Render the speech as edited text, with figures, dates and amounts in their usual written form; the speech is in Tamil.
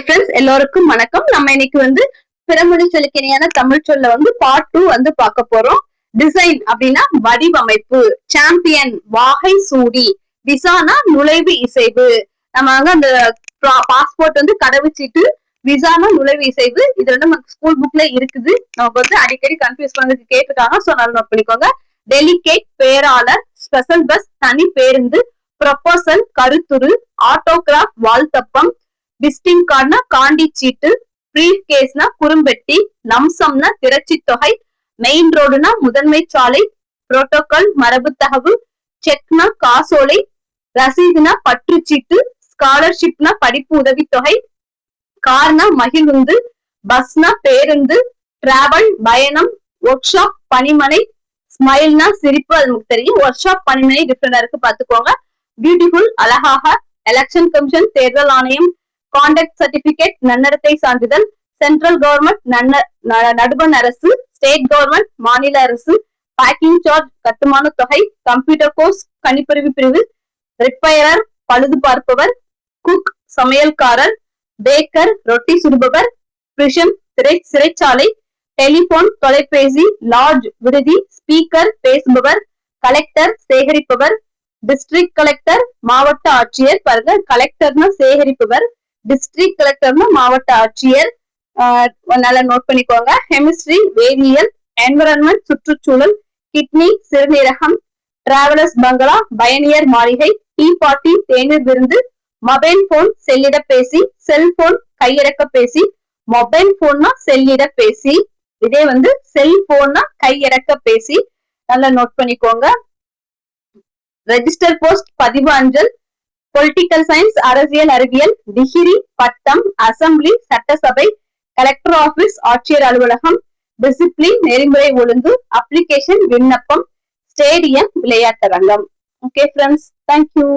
ஃப்ரெண்ட்ஸ் எல்லோருக்கும் வணக்கம். நம்ம இன்னைக்கு பிறமொழி சொல்லுக்கு இணையான தமிழ் சொல்ல பார்ட் 2 பார்க்க போறோம். டிசைன் அப்படின்னா வடிவமைப்பு, சாம்பியன் வாகை சூடி, விசானா நுழைவு இசைவு. நம்ம அந்த பாஸ்போர்ட் கடவுச்சீட்டு, விசானா நுழைவு இசைவு, இது நமக்கு ஸ்கூல் புக்ல இருக்குது. நமக்கு அடிக்கடி கன்ஃபியூஸ் பண்ணதுக்கு கேட்டுருக்காங்க. சோ நல்லா நோட் பண்ணிக்கோங்க. டெலிகேட் பேராளர், ஸ்பெஷல் பஸ் தனி பேருந்து, ப்ரொபோசல் கருத்துரு, ஆட்டோகிராஃப் வாழ்த்தப்பம், விசிட்டிங் கார்டுனா காண்டி சீட்டு, பிரீஃப் கேஸ்னா குறும்பெட்டி, லம்சம்னா திரட்சி தொகை, மெயின் ரோடுனா முதன்மை சாலை, புரோட்டோகால் மரபு தகவு, செக்னா காசோலை, ரசீதுனா பற்றுச்சீட்டு, ஸ்காலர்ஷிப்னா படிப்பு உதவித்தொகை, கார்னா மகிழுந்து, பஸ்னா பேருந்து, டிராவல் பயணம், ஒர்க் ஷாப் பணிமனை, ஸ்மைல்னா சிரிப்பு, அது நமக்கு தெரியும். ஒர்க் ஷாப் பணிமனை டிஃபரெண்டா இருக்கு, பாத்துக்கோங்க. பியூட்டிஃபுல் அழகாக, எலெக்ஷன் கமிஷன் தேர்தல் ஆணையம், கான்டாக்ட் சர்டிபிகேட் நன்னடத்தை சான்றிதழ், சென்ட்ரல் கவர்மெண்ட் நடுவண் அரசு, ஸ்டேட் கவர்மெண்ட் மாநில அரசு, பேக்கிங் சார்ஜ் கட்டுமான தொகை, கம்ப்யூட்டர் கோர்ஸ் கணிப்பொறிவு பிரிவு, ரிப்பேரர் பழுது பார்ப்பவர், குக் சமையல்காரர், பேக்கர் ரொட்டி சுடுபவர், பிரிஷன் சிறைச்சாலை, டெலிபோன் தொலைபேசி, லாட்ஜ் விடுதி, ஸ்பீக்கர் பேசுபவர், கலெக்டர் சேகரிப்பவர், டிஸ்ட்ரிக்ட் கலெக்டர் மாவட்ட ஆட்சியர். பாருங்க, கலெக்டர்னா சேகரிப்பவர், டிஸ்ட்ரிக்ட் கலெக்டர்னா மாவட்ட ஆட்சியர். நல்லா நோட் பண்ணிக்கோங்க. கெமிஸ்ட்ரி வேதியியல், என்விரான்மெண்ட் சுற்றுச்சூழல், கிட்னி சிறுநீரகம், டிராவலர்ஸ் பங்களா பயணியர் மாளிகை, டீ பார்ட்டி தேநீர் விருந்து, மொபைல் போன் செல்லிடப்பேசி, செல்போன் கையிறக்கப்பேசி, மொபைல் போன்னா செல்லிடப்பேசி, இதே செல்போன்னா கையிறக்கப்பேசி. நல்லா நோட் பண்ணிக்கோங்க. ரெஜிஸ்டர் போஸ்ட் பதிவு அஞ்சல், பொலிட்டிக்கல் சயின்ஸ் அரசியல் அறிவியல், டிகிரி பட்டம், அசம்பிளி சட்டசபை, கலெக்டர் ஆபீஸ் ஆட்சியர் அலுவலகம், டிசிப்ளின் நெறிமுறை ஒழுங்கு, அப்ளிகேஷன் விண்ணப்பம், ஸ்டேடியம் விளையாட்டரங்கம். Okay friends, thank you.